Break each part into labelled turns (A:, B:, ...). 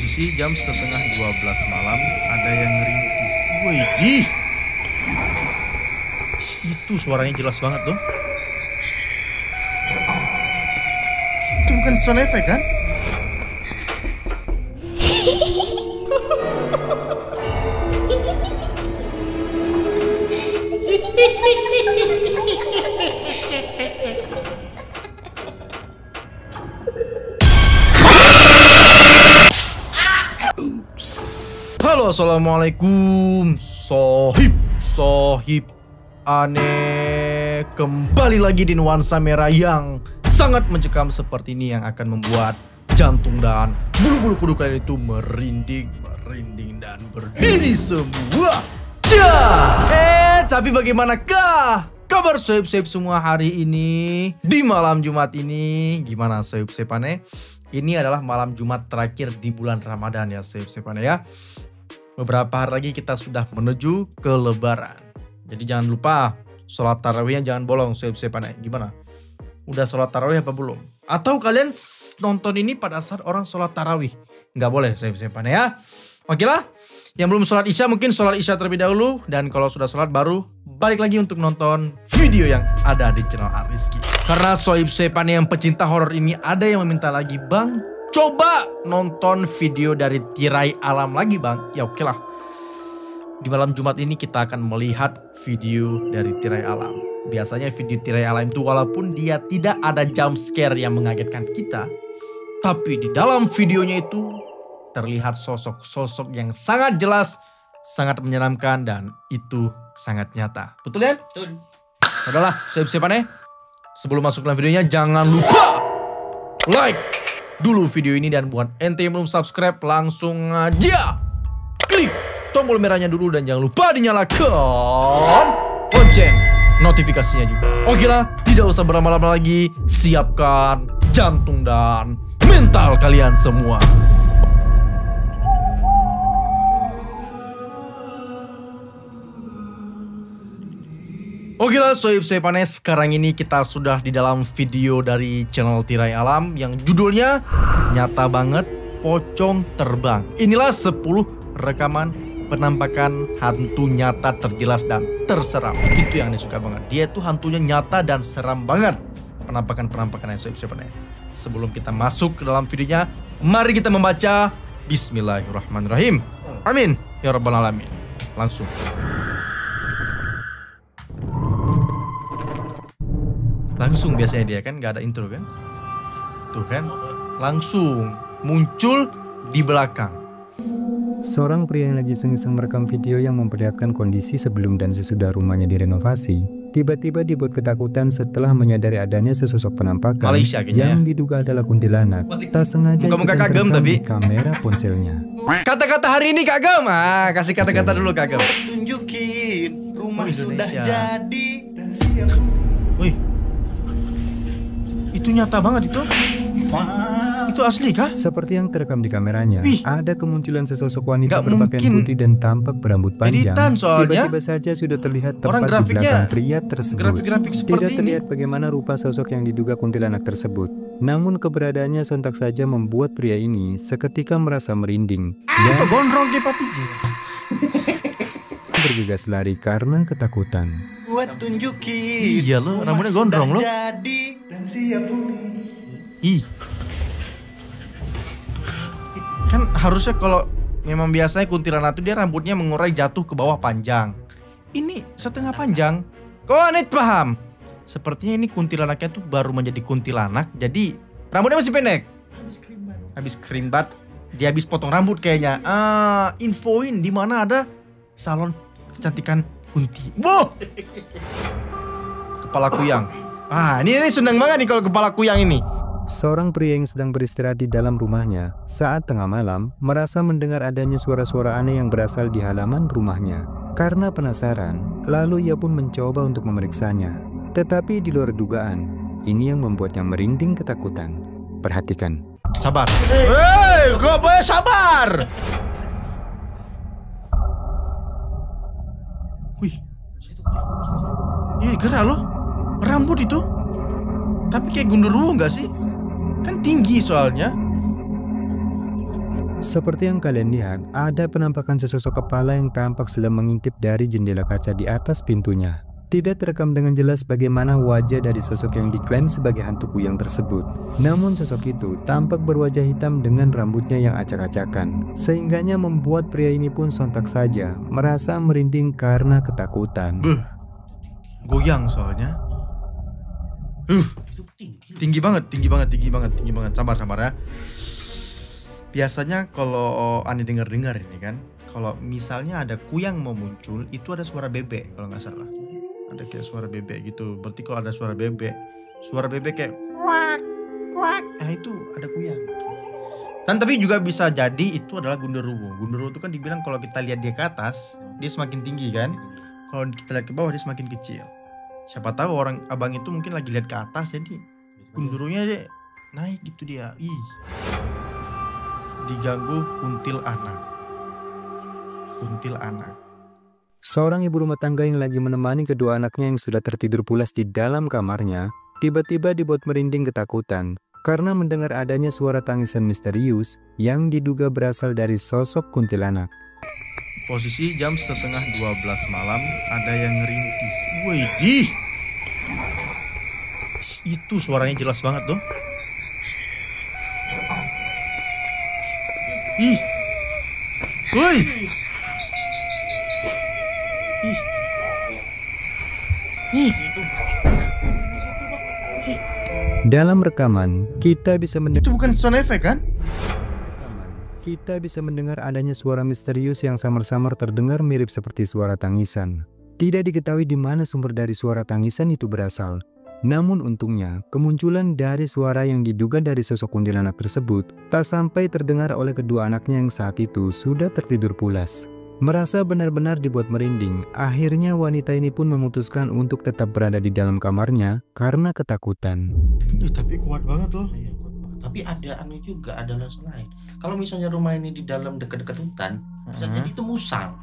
A: posisi jam setengah 12 malam. Ada yang ngerintih. Wih, itu suaranya jelas banget tuh. Itu bukan sound effect kan? Halo, assalamualaikum sohib aneh. Kembali lagi di nuansa merah yang sangat mencekam seperti ini, yang akan membuat jantung dan bulu-bulu kuduk kalian itu merinding dan berdiri semua. Tapi bagaimanakah kabar sohib-sohib semua hari ini di malam Jumat ini? Gimana sohib-sohib aneh? Ini adalah malam Jumat terakhir di bulan Ramadan ya sohib-sohib aneh ya. Beberapa hari lagi kita sudah menuju ke Lebaran. Jadi jangan lupa sholat tarawihnya jangan bolong sohib-sohib aneh. Gimana? Udah sholat tarawih apa belum? Atau kalian nonton ini pada saat orang sholat tarawih? Nggak boleh sohib-sohib aneh ya. Oke lah. Yang belum sholat isya mungkin sholat isya terlebih dahulu. Dan kalau sudah sholat baru balik lagi untuk nonton video yang ada di channel Ariski. Karena sohib-sohib aneh yang pecinta horor ini ada yang meminta lagi, Bang, coba nonton video dari Tirai Alam lagi, Bang. Ya oke lah. Di malam Jumat ini kita akan melihat video dari Tirai Alam. Biasanya video Tirai Alam itu walaupun dia tidak ada jump scare yang mengagetkan kita, tapi di dalam videonya itu terlihat sosok-sosok yang sangat jelas, sangat menyeramkan, dan itu sangat nyata. Betul ya? Betul. Udahlah, sohib-sohib aneh. Sebelum masuk dalam videonya jangan lupa like dulu video ini, dan buat ente yang belum subscribe langsung aja klik tombol merahnya dulu, dan jangan lupa dinyalakan lonceng notifikasinya juga. Oke lah, tidak usah berlama-lama lagi, siapkan jantung dan mental kalian semua. Oke lah sohib-sohib aneh, sekarang ini kita sudah di dalam video dari channel Tirai Alam yang judulnya nyata banget pocong terbang. Inilah 10 rekaman penampakan hantu nyata terjelas dan terseram. Itu yang aneh suka banget. Dia tuh hantunya nyata dan seram banget. Penampakan-penampakannya sohib-sohib aneh. Sebelum kita masuk ke dalam videonya, mari kita membaca Bismillahirrahmanirrahim. Amin ya rabbal alamin. Langsung. Langsung biasanya dia kan, gak ada intro kan. Tuh kan, langsung muncul di belakang.
B: Seorang pria yang lagi iseng-iseng merekam video yang memperlihatkan kondisi sebelum dan sesudah rumahnya direnovasi, tiba-tiba dibuat ketakutan setelah menyadari adanya sesosok penampakan
A: Malaysia,
B: yang diduga adalah kuntilanak. Tak sengaja
A: muka kagem tapi
B: kamera ponselnya.
A: Kata-kata hari ini kagem. Kasih kata-kata dulu kagem.
C: Tunjukin rumah sudah
A: Indonesia
C: jadi dan siap.
A: Wih, itu nyata banget itu. Itu asli kah?
B: Seperti yang terekam di kameranya, ada kemunculan sesosok wanita
A: Gak
B: berpakaian putih dan tampak berambut panjang.
A: Editan soalnya.
B: Tiba-tiba saja sudah terlihat
A: Orang
B: tepat di belakang pria tersebut.
A: grafik-grafik seperti
B: Tidak terlihat bagaimana rupa sosok yang diduga kuntilanak tersebut. Namun keberadaannya sontak saja membuat pria ini seketika merasa merinding.
A: Itu gondrong ke papiji.
B: Bergegas lari karena ketakutan.
C: Buat tunjukin.
A: Iya lo, rambutnya gondrong lo.
C: Jadi dan siap huni.
A: Ih. Kan harusnya kalau memang biasanya kuntilanak itu dia rambutnya mengurai jatuh ke bawah panjang. Ini setengah panjang. Kok aneh paham? Sepertinya ini kuntilanaknya tuh baru menjadi kuntilanak, jadi rambutnya masih pendek. Habis kerimbat. Dia habis potong rambut kayaknya. Infoin di mana ada salon kecantikan kunti. Boh. Kepala kuyang. Ini seneng banget nih kalau kepala kuyang ini.
B: Seorang pria yang sedang beristirahat di dalam rumahnya saat tengah malam merasa mendengar adanya suara-suara aneh yang berasal di halaman rumahnya. Karena penasaran, lalu ia pun mencoba untuk memeriksanya. Tetapi di luar dugaan, ini yang membuatnya merinding ketakutan. Perhatikan.
A: Sabar. Hei, kok boleh sabar? Wih. Ini gerak loh. Rambut itu. Tapi kayak gundurwo nggak sih? Kan tinggi soalnya.
B: Seperti yang kalian lihat, ada penampakan sesosok kepala yang tampak sedang mengintip dari jendela kaca di atas pintunya. Tidak terekam dengan jelas bagaimana wajah dari sosok yang diklaim sebagai hantu kuyang tersebut. Namun sosok itu tampak berwajah hitam dengan rambutnya yang acak-acakan, sehingganya membuat pria ini pun sontak saja merasa merinding karena ketakutan.
A: Goyang soalnya. Tinggi banget. Sabar ya. Biasanya kalau aneh dengar ini kan, kalau misalnya ada kuyang mau muncul, itu ada suara bebek kalau nggak salah. Ada kayak suara bebek gitu. Berarti kalau ada suara bebek kayak kuak, kuak. Nah itu ada kuyang. Dan tapi juga bisa jadi itu adalah Gundurwo. Gundurwo itu kan dibilang kalau kita lihat dia ke atas, dia semakin tinggi kan. Kalau kita lihat ke bawah dia semakin kecil. Siapa tahu orang abang itu mungkin lagi lihat ke atas, jadi Gundurwonya dia naik gitu dia. Diganggu kuntil anak.
B: Seorang ibu rumah tangga yang lagi menemani kedua anaknya yang sudah tertidur pulas di dalam kamarnya, tiba-tiba dibuat merinding ketakutan karena mendengar adanya suara tangisan misterius yang diduga berasal dari sosok kuntilanak.
A: Posisi jam 11:30 malam, ada yang ngerintih. Widih, itu suaranya jelas banget tuh. Ih, woi.
B: Dalam rekaman, kita bisa mendengar
A: Itu bukan sound effect kan?
B: Kita bisa mendengar adanya suara misterius yang samar-samar terdengar mirip seperti suara tangisan. Tidak diketahui di mana sumber dari suara tangisan itu berasal. Namun untungnya, kemunculan dari suara yang diduga dari sosok kuntilanak tersebut tak sampai terdengar oleh kedua anaknya yang saat itu sudah tertidur pulas. Merasa benar-benar dibuat merinding, akhirnya wanita ini pun memutuskan untuk tetap berada di dalam kamarnya karena ketakutan.
A: Tapi kuat banget loh.
D: Iya, kuat banget. Tapi ada aneh juga, ada alasan lain. Kalau misalnya rumah ini di dalam dekat-dekat hutan, bisa jadi itu musang.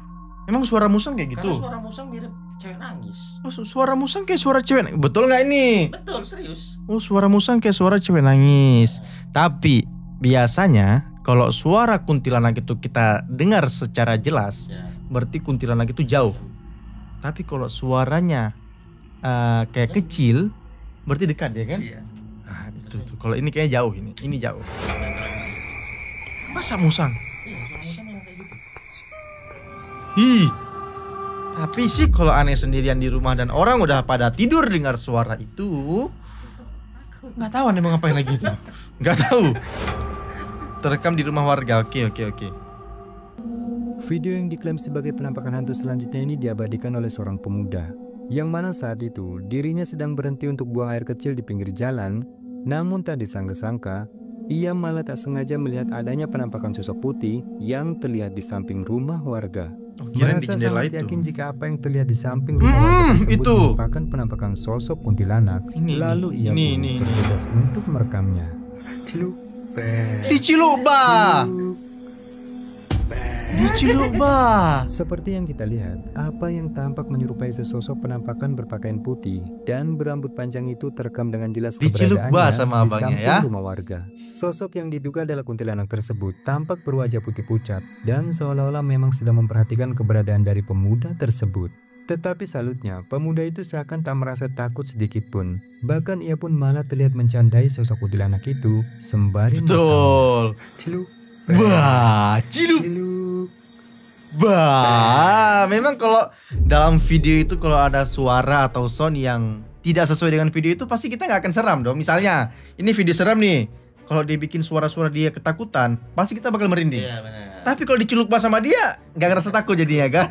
A: Emang suara musang kayak gitu?
D: Karena suara musang mirip cewek nangis.
A: Oh, suara musang kayak suara cewek nangis. Betul nggak ini?
D: Betul, serius.
A: Oh, suara musang kayak suara cewek nangis. Tapi biasanya kalau suara kuntilanak itu kita dengar secara jelas,
D: Ya.
A: berarti kuntilanak itu jauh. Tapi kalau suaranya kayak kecil, berarti dekat ya kan?
D: Iya.
A: Nah, itu tuh. Kalau ini kayaknya jauh ini jauh. Masa musang?
D: Iya, suara musang memang kayak gitu.
A: Tapi sih kalau aneh sendirian di rumah dan orang udah pada tidur dengar suara itu, nggak tahu aneh mau ngapain lagi itu. Nggak tahu. Terekam di rumah warga. Oke.
B: Video yang diklaim sebagai penampakan hantu selanjutnya ini diabadikan oleh seorang pemuda, yang mana saat itu dirinya sedang berhenti untuk buang air kecil di pinggir jalan. Namun tak disangka-sangka, ia malah tak sengaja melihat adanya penampakan sosok putih yang terlihat di samping rumah warga.
A: Oh, kirain di
B: Merasa
A: jendela
B: sangat
A: itu.
B: yakin jika apa yang terlihat di samping rumah warga tersebut
A: itu.
B: merupakan penampakan sosok kuntilanak. Lalu ia pun bertugas untuk merekamnya.
A: Di Cilukba. Seperti
B: yang kita lihat, apa yang tampak menyerupai sesosok penampakan berpakaian putih dan berambut panjang itu terekam dengan jelas
A: Di Cilukba
B: keberadaannya
A: sama
B: di
A: abangnya
B: samping
A: ya.
B: rumah warga. Sosok yang diduga adalah kuntilanak tersebut tampak berwajah putih pucat dan seolah-olah memang sedang memperhatikan keberadaan dari pemuda tersebut. Tetapi salutnya, pemuda itu seakan tak merasa takut sedikit pun. Bahkan ia pun malah terlihat mencandai sosok kuntilanak itu sembari
A: betul. Memang kalau dalam video itu kalau ada suara atau sound yang tidak sesuai dengan video itu pasti kita nggak akan seram dong. Misalnya ini video seram nih, kalau dia bikin suara-suara dia ketakutan, pasti kita bakal merinding.
D: Iya, benar.
A: Tapi kalau diceluk sama dia, nggak ngerasa takut jadinya kan?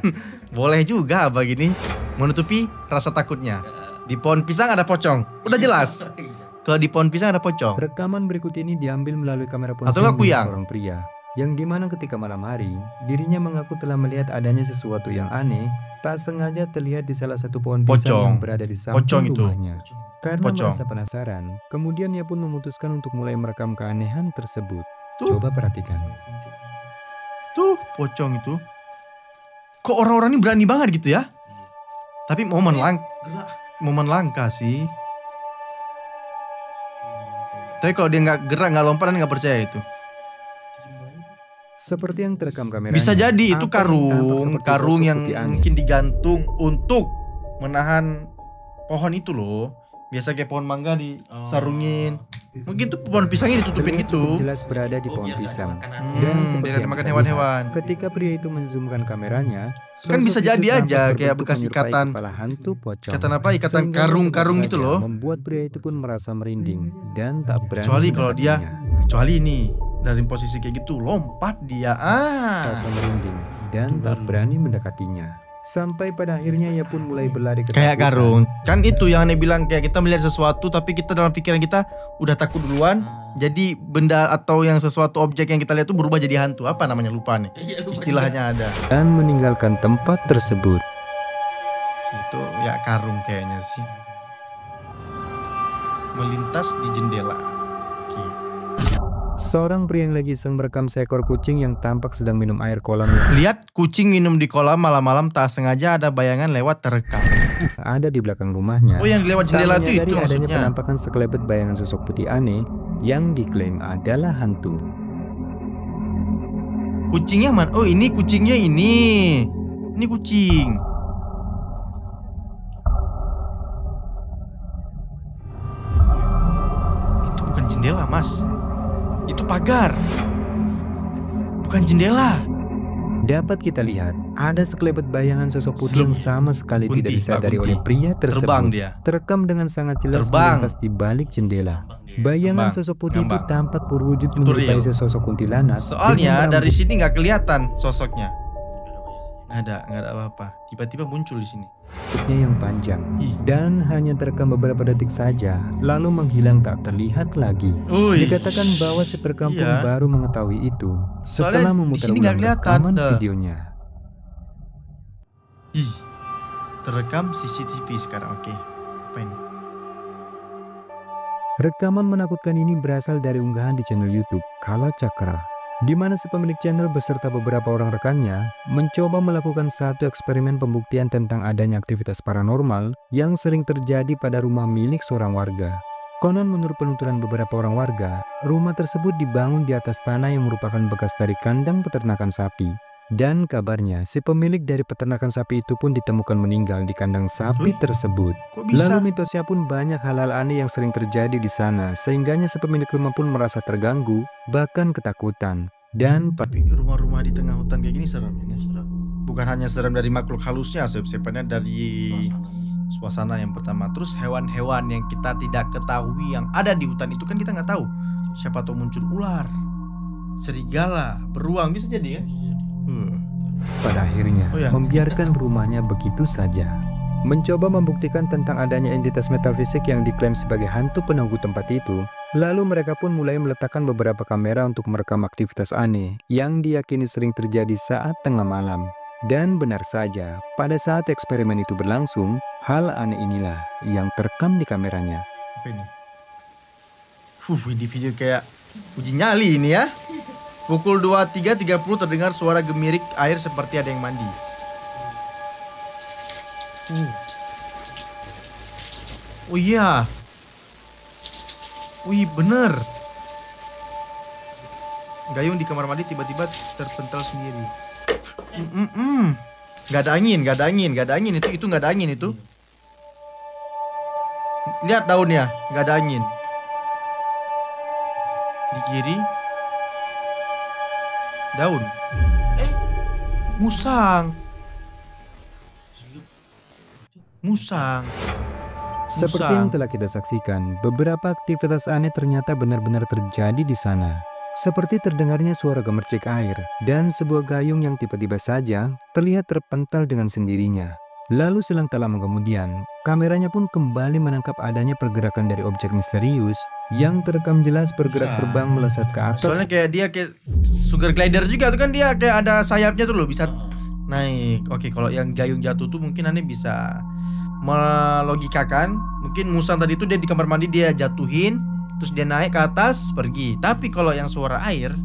A: Boleh juga begini menutupi rasa takutnya. Di pohon pisang ada pocong, udah jelas. Kalau di pohon pisang ada pocong.
B: Rekaman berikut ini diambil melalui kamera ponsel
A: Atau nggak kuyang?
B: seorang pria, yang dimana ketika malam hari, dirinya mengaku telah melihat adanya sesuatu yang aneh, tak sengaja terlihat di salah satu pohon pisang
A: Pocong.
B: yang berada di samping
A: Pocong itu.
B: rumahnya. Karena
A: Pocong.
B: merasa penasaran, kemudian ia pun memutuskan untuk mulai merekam keanehan tersebut.
A: Tuh.
B: Coba perhatikan.
A: Tuh pocong itu. Kok orang-orang ini berani banget gitu ya? Tapi momen langka sih. Tapi kalau dia nggak gerak nggak lompat, nggak percaya itu.
B: Seperti yang terekam kamera.
A: Bisa jadi itu karung
B: sosok
A: yang
B: putih aneh.
A: mungkin digantung untuk menahan pohon itu loh. Biasa kayak pohon mangga disarungin. Mungkin tuh pohon pisangnya ditutupin
B: Terlihat cukup
A: gitu.
B: jelas berada di pohon
D: biar nggak
B: pisang.
D: dimakan
B: Dan
A: Biar
B: seperti
A: ada
B: yang
A: makan
B: kita
A: hewan-hewan.
B: lihat, ketika pria itu menzoomkan kameranya,
A: Kan bisa
B: sosok
A: jadi
B: itu tampak
A: aja kayak
B: berbentuk
A: bekas
B: menyerupai
A: ikatan.
B: kepala hantu pocong.
A: Ikatan apa? Ikatan
B: Sehingga
A: karung-karung
B: sempat
A: gitu
B: saja
A: loh.
B: membuat pria itu pun merasa merinding dan tak berani
A: Kecuali kalau dia,
B: mendekatinya.
A: kecuali ini dari posisi kayak gitu lompat dia.
B: Rasa merinding dan tak berani mendekatinya. Sampai pada akhirnya ia pun mulai berlari
A: Kayak
B: ketakutan.
A: karung. Kan itu yang aneh bilang kayak kita melihat sesuatu tapi kita dalam pikiran kita udah takut duluan. Jadi benda atau yang sesuatu objek yang kita lihat itu berubah jadi hantu. Apa namanya lupa nih.
D: Iya, lupa
A: Istilahnya ada.
B: Dan meninggalkan tempat tersebut.
A: Itu ya karung kayaknya sih. Melintas di jendela. Oke.
B: Seorang pria yang lagi iseng merekam seekor kucing yang tampak sedang minum air kolam yang
A: Lihat kucing minum di kolam malam-malam tak sengaja ada bayangan lewat terekam.
B: ada di belakang rumahnya.
A: Oh yang lewat
B: Tak
A: jendela itu
B: menyadari adanya
A: maksudnya.
B: penampakan sekelebet bayangan sosok putih aneh yang diklaim adalah hantu.
A: Kucingnya mana? Oh ini kucingnya ini. Ini kucing. Itu bukan jendela mas. Itu pagar. Bukan jendela.
B: Dapat kita lihat, ada sekelebet bayangan sosok putih yang sama sekali
A: Kunti,
B: tidak disadari
A: Pak Kunti.
B: oleh pria tersebut.
A: Terbang dia.
B: Terekam dengan sangat jelas
A: Terbang.
B: melintas di balik jendela. Bayangan
A: Ngambang,
B: sosok putih itu
A: ngambang.
B: tampak berwujud
A: Itu
B: menyerupai
A: real.
B: sesosok kuntilanak.
A: Soalnya
B: dengan
A: dari
B: rambut
A: sini nggak kelihatan sosoknya. Nggak ada apa-apa. Tiba-tiba muncul di sini.
B: rambutnya yang panjang
A: Ih.
B: dan hanya terekam beberapa detik saja, lalu menghilang tak terlihat lagi.
A: Uih.
B: Dikatakan bahwa si perkampung
A: Iya.
B: baru mengetahui itu
A: Soalnya
B: setelah
A: di
B: memutar
A: sini nggak
B: ulang
A: kelihatan,
B: rekaman
A: dah.
B: videonya.
A: Ih. Terekam CCTV sekarang. Oke. Apa ini?
B: Rekaman menakutkan ini berasal dari unggahan di channel YouTube Kala Cakra, di mana si pemilik channel beserta beberapa orang rekannya mencoba melakukan satu eksperimen pembuktian tentang adanya aktivitas paranormal yang sering terjadi pada rumah milik seorang warga. Konon menurut penuturan beberapa orang warga, rumah tersebut dibangun di atas tanah yang merupakan bekas dari kandang peternakan sapi. Dan kabarnya si pemilik dari peternakan sapi itu pun ditemukan meninggal di kandang sapi
A: Wih.
B: tersebut.
A: Kok bisa?
B: Lalu mitosnya pun banyak hal-hal aneh yang sering terjadi di sana, sehingganya si pemilik rumah pun merasa terganggu, bahkan ketakutan. Dan
A: Tapi rumah-rumah di tengah hutan kayak gini serem ini. Bukan hanya serem dari makhluk halusnya, sebenarnya dari suasana yang pertama. Terus hewan-hewan yang kita tidak ketahui yang ada di hutan itu kan kita nggak tahu. Siapa tahu muncul ular, serigala, beruang bisa jadi ya.
B: pada akhirnya
A: Oh ya.
B: membiarkan rumahnya begitu saja. Mencoba membuktikan tentang adanya entitas metafisik yang diklaim sebagai hantu penunggu tempat itu, lalu mereka pun mulai meletakkan beberapa kamera untuk merekam aktivitas aneh yang diyakini sering terjadi saat tengah malam. Dan benar saja, pada saat eksperimen itu berlangsung, hal aneh inilah yang terekam di kameranya.
A: Apa ini? Ini video kayak uji nyali ini ya. Pukul 23.30 terdengar suara gemirik air seperti ada yang mandi. Oh iya. Wih bener. Gayung di kamar mandi tiba-tiba terpental sendiri. Gak ada angin, gak ada angin, gak ada angin itu gak ada angin itu. Lihat daunnya, gak ada angin. Di kiri daun. Musang. Musang.
B: Seperti yang telah kita saksikan, beberapa aktivitas aneh ternyata benar-benar terjadi di sana. Seperti terdengarnya suara gemercik air dan sebuah gayung yang tiba-tiba saja terlihat terpental dengan sendirinya. Lalu selang tak lama kemudian, kameranya pun kembali menangkap adanya pergerakan dari objek misterius yang terekam jelas bergerak terbang melesat ke atas.
A: Soalnya kayak dia kayak sugar glider juga tuh kan, dia kayak ada sayapnya tuh loh, bisa naik. Oke, kalau yang gayung jatuh tuh mungkin aneh bisa melogikakan. Mungkin musang tadi tuh dia di kamar mandi dia jatuhin, terus dia naik ke atas pergi. Tapi kalau yang suara air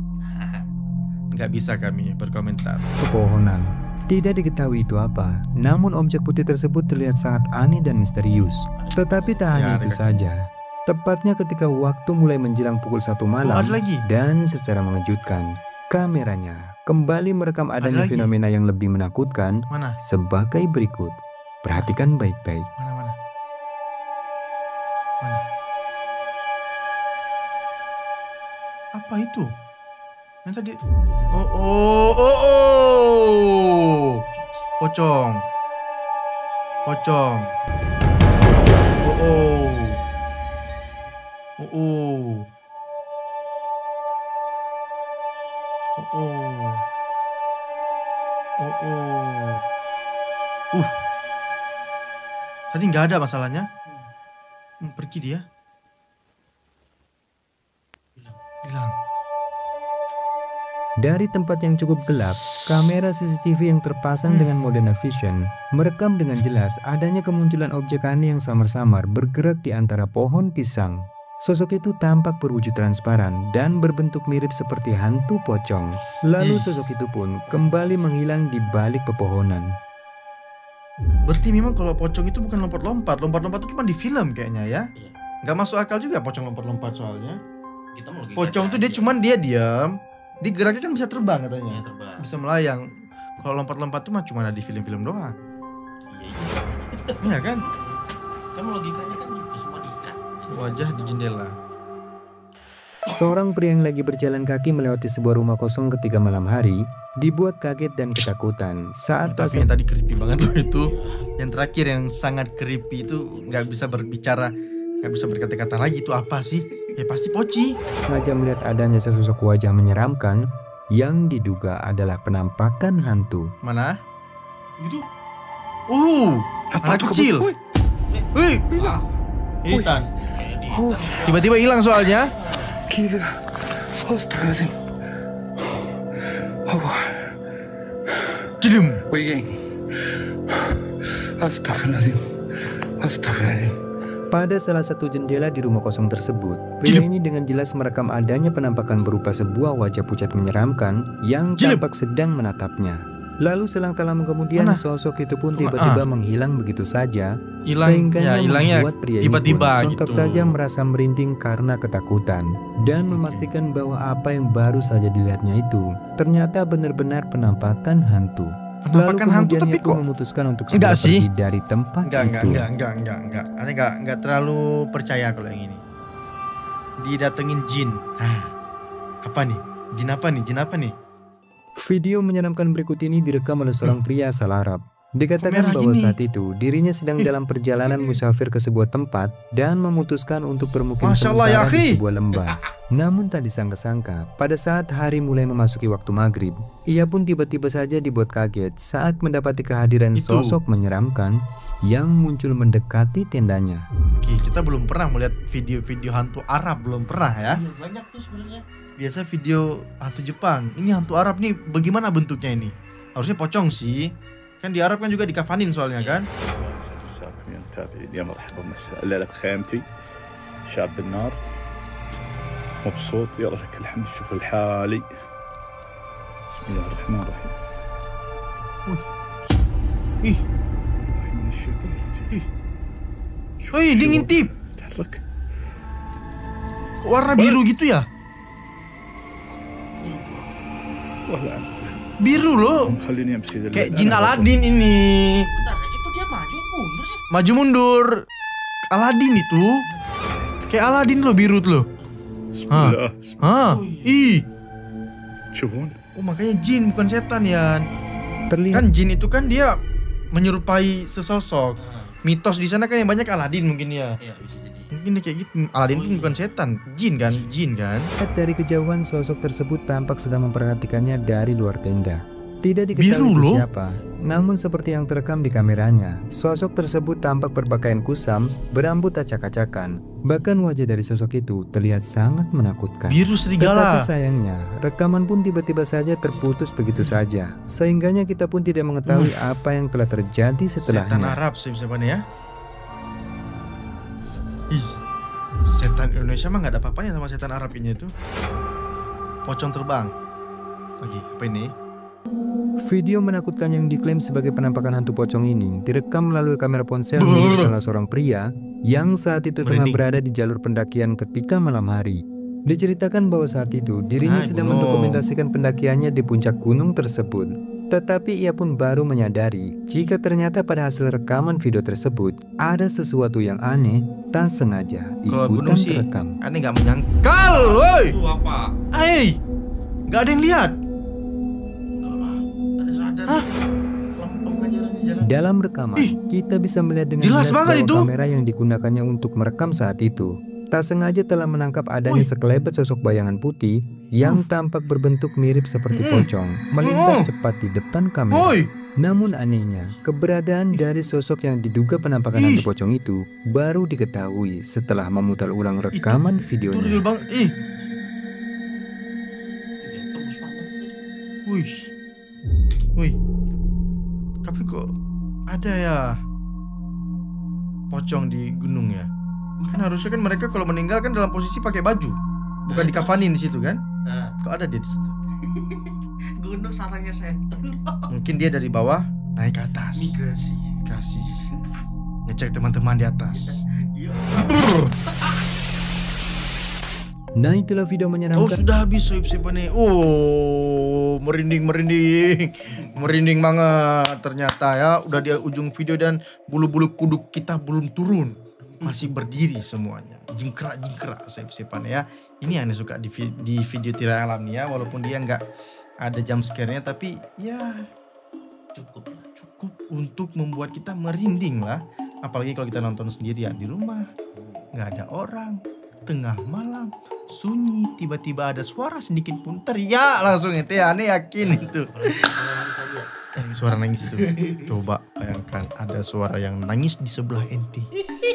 A: nggak bisa kami berkomentar.
B: Pepohonan. Tidak diketahui itu apa, namun objek putih tersebut terlihat sangat aneh dan misterius. Tetapi tak hanya
A: Ya,
B: itu
A: ada
B: saja. Tepatnya ketika waktu mulai menjelang pukul 1 malam,
A: ada lagi.
B: dan secara mengejutkan, Kameranya kembali merekam adanya
A: lagi?
B: fenomena yang lebih menakutkan
A: Mana?
B: sebagai berikut. Perhatikan baik-baik.
A: Mana? Mana? Apa itu? Yang tadi. Oh. Pocong. Tadi nggak ada masalahnya. Pergi dia. Hilang.
B: Dari tempat yang cukup gelap, kamera CCTV yang terpasang dengan mode night vision merekam dengan jelas adanya kemunculan objek aneh yang samar-samar bergerak di antara pohon pisang. Sosok itu tampak berwujud transparan dan berbentuk mirip seperti hantu pocong. Lalu sosok itu pun kembali menghilang di balik pepohonan.
A: Berarti memang kalau pocong itu bukan lompat-lompat. Lompat-lompat itu cuma di film kayaknya ya.
D: Iya.
A: Nggak masuk akal juga pocong lompat-lompat soalnya.
D: Kita mau logika
A: Pocong tuh
D: aja.
A: dia diam. Dia geraknya kan bisa terbang
D: Iya,
A: katanya.
D: terbang.
A: Bisa melayang. Kalau lompat-lompat tuh mah cuma ada di film-film doang.
D: Iya.
A: Iya kan?
D: Kan logikanya kan gitu, semua diikat.
A: Wajah di jendela.
B: Seorang pria yang lagi berjalan kaki melewati sebuah rumah kosong ketika malam hari dibuat kaget dan ketakutan saat
A: Tapi yang tadi creepy banget loh itu. Yang terakhir yang sangat creepy itu nggak bisa berbicara, nggak bisa berkata-kata lagi. Itu apa sih? Ya pasti poci.
B: sengaja melihat adanya sesosok wajah menyeramkan yang diduga adalah penampakan hantu.
A: Mana?
D: Itu
A: Anak kecil. Wih,
C: Hitan.
D: kayak di
A: tiba-tiba hilang soalnya.
C: Gila. Astagfirullahaladzim. Allah.
A: Jedem.
C: Wih. Astagfirullahaladzim. Astagfirullahaladzim.
B: Pada salah satu jendela di rumah kosong tersebut, pria ini dengan jelas merekam adanya penampakan berupa sebuah wajah pucat menyeramkan yang
A: Jilid.
B: tampak sedang menatapnya. Lalu selang tak lama kemudian
A: Mana?
B: sosok itu pun
A: Tunggu,
B: tiba-tiba menghilang begitu saja,
A: Hilang.
B: sehingga
A: Ya, hilangnya
B: membuat pria ini
A: tiba-tiba
B: pun sontak
A: gitu.
B: saja merasa merinding karena ketakutan dan memastikan bahwa apa yang baru saja dilihatnya itu ternyata benar-benar penampakan hantu.
A: Penampakan hantu,
B: kemudian
A: tapi
B: ia pun
A: kok
B: memutuskan untuk
A: enggak
B: segera
A: sih?
B: pergi dari tempat itu.
A: Enggak. Aneh enggak terlalu percaya kalau yang ini. Didatengin jin. Apa nih? Jin apa nih?
B: Video menyeramkan berikut ini direkam oleh seorang pria asal Arab. Dikatakan
A: merah
B: bahwa
A: gini?
B: saat itu dirinya sedang dalam perjalanan musafir ke sebuah tempat dan memutuskan untuk bermukim
A: Masya Allah, ya
B: sementara di
A: akhi.
B: sebuah lembah. Namun tak disangka-sangka, pada saat hari mulai memasuki waktu maghrib, ia pun tiba-tiba saja dibuat kaget saat mendapati kehadiran
A: Itu.
B: sosok menyeramkan yang muncul mendekati tendanya.
A: Oke, kita belum pernah melihat video-video hantu Arab, belum pernah ya.
D: Iya, banyak tuh sebenarnya.
A: Biasa video hantu Jepang. Ini hantu Arab nih, bagaimana bentuknya ini? Harusnya pocong sih. Kan di Arab kan juga dikafanin soalnya kan.
E: مساكم يا متابعين يا مرحبا مساء الليله بخيمتي شاب النار مبسوط يلا لك الحمد شوف الحالي بسم الله الرحمن الرحيم
A: Ih,
E: من الشيطان الرجيم
A: woi, dia ngintip.
E: تحرك
A: Kok warna biru gitu ya?
E: ولا
A: Biru loh.
E: خليني امشي
A: Kayak jin Aladin ini.
D: Bentar, itu dia maju mundur sih.
A: Maju mundur. Aladin itu. Kayak Aladin loh biru tuh loh.
E: بسم
A: ها.
E: الله
A: Ih.
E: تشوفون
A: Oh makanya jin bukan setan ya.
B: Terlihat
A: Kan jin itu kan dia menyerupai sesosok. Mitos di sana kan yang banyak Aladin mungkin ya.
D: Iya, bisa jadi.
A: Mungkin dia kayak gitu. Aladin pun bukan setan. Jin kan?
B: dari kejauhan sosok tersebut tampak sedang memperhatikannya dari luar tenda. Tidak
A: Biru
B: diketahui itu
A: loh.
B: siapa, namun seperti yang terekam di kameranya, sosok tersebut tampak berpakaian kusam, berambut acak-acakan. Bahkan wajah dari sosok itu terlihat sangat menakutkan.
A: Biru
B: Tetapi
A: serigala.
B: sayangnya, rekaman pun tiba-tiba saja terputus begitu saja. Sehingganya kita pun tidak mengetahui apa yang telah terjadi
A: Setan
B: setelahnya.
A: Arab sih bisa ya. Ih, setan Indonesia mah nggak ada apa-apanya sama setan Arab ini itu. Pocong terbang. Lagi apa ini?
B: Video menakutkan yang diklaim sebagai penampakan hantu pocong ini direkam melalui kamera ponsel milik salah seorang pria yang saat itu tengah
A: Merinding.
B: berada di jalur pendakian ketika malam hari. Diceritakan bahwa saat itu dirinya sedang mendokumentasikan pendakiannya di puncak gunung tersebut. Tetapi ia pun baru menyadari jika ternyata pada hasil rekaman video tersebut ada sesuatu yang aneh tak sengaja
A: Kalau
B: ikutan
A: gunung sih
B: terekam.
A: aneh nggak menyangkal, woi.
D: Itu apa?
A: Hei, nggak ada yang lihat.
D: Enggak lah. Ada sadar.
A: Hah?
D: Lempeng aja orangnya jalan.
B: Dalam rekaman, kita bisa melihat dengan
A: Jelas banget
B: bahwa
A: itu.
B: kamera yang digunakannya untuk merekam saat itu tak sengaja telah menangkap adanya sekelebat sosok bayangan putih yang tampak berbentuk mirip seperti pocong melintas cepat di depan kamera.
A: Woi,
B: Namun anehnya, keberadaan dari sosok yang diduga penampakan hantu pocong itu baru diketahui setelah memutar ulang rekaman
A: itu
B: videonya.
A: real banget. Ih,
D: Tembus pandang tadi.
A: wih, wih. Tapi kok ada ya pocong di gunung ya? Kan harusnya kan mereka kalau meninggal kan dalam posisi pakai baju, bukan dikafanin di situ kan?
D: Nah,
A: Kok ada dia di situ?
D: gunung sarangnya setan.
A: Mungkin dia dari bawah naik ke atas.
D: Migrasi.
A: Kasih ngecek teman-teman di atas.
D: Iya.
B: Nah, itulah video
A: Oh,
B: menyeramkan
A: sudah habis soib sepane. Oh, merinding banget ternyata ya. Udah di ujung video dan bulu-bulu kuduk kita belum turun, masih berdiri semuanya, jingkrak soib sepane ya. Ini aneh suka di video tirai alam nih ya, walaupun dia nggak ada jump scare-nya, tapi ya
D: Cukup.
A: untuk membuat kita merinding lah. Apalagi kalau kita nonton sendirian di rumah, nggak ada orang, tengah malam, sunyi, tiba-tiba ada suara sedikit pun teriak langsung itu ya, aneh yakin itu. Suara nangis itu. Coba bayangkan ada suara yang nangis di sebelah ente.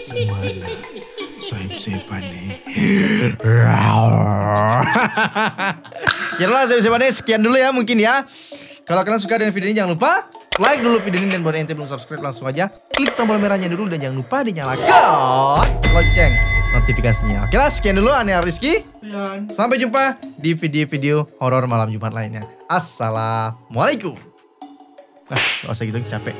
A: Gimana? Soib sepane. Yalah soib sepane, sekian dulu ya mungkin ya. Kalau kalian suka dengan video ini jangan lupa like dulu video ini, dan buat ente belum subscribe langsung aja klik tombol merahnya dulu dan jangan lupa dinyalakan lonceng notifikasinya. Oke lah, sekian dulu Aneh Rizky. Sampai jumpa di video-video horor malam Jumat lainnya. Assalamualaikum. Nah, gak usah gitu, capek.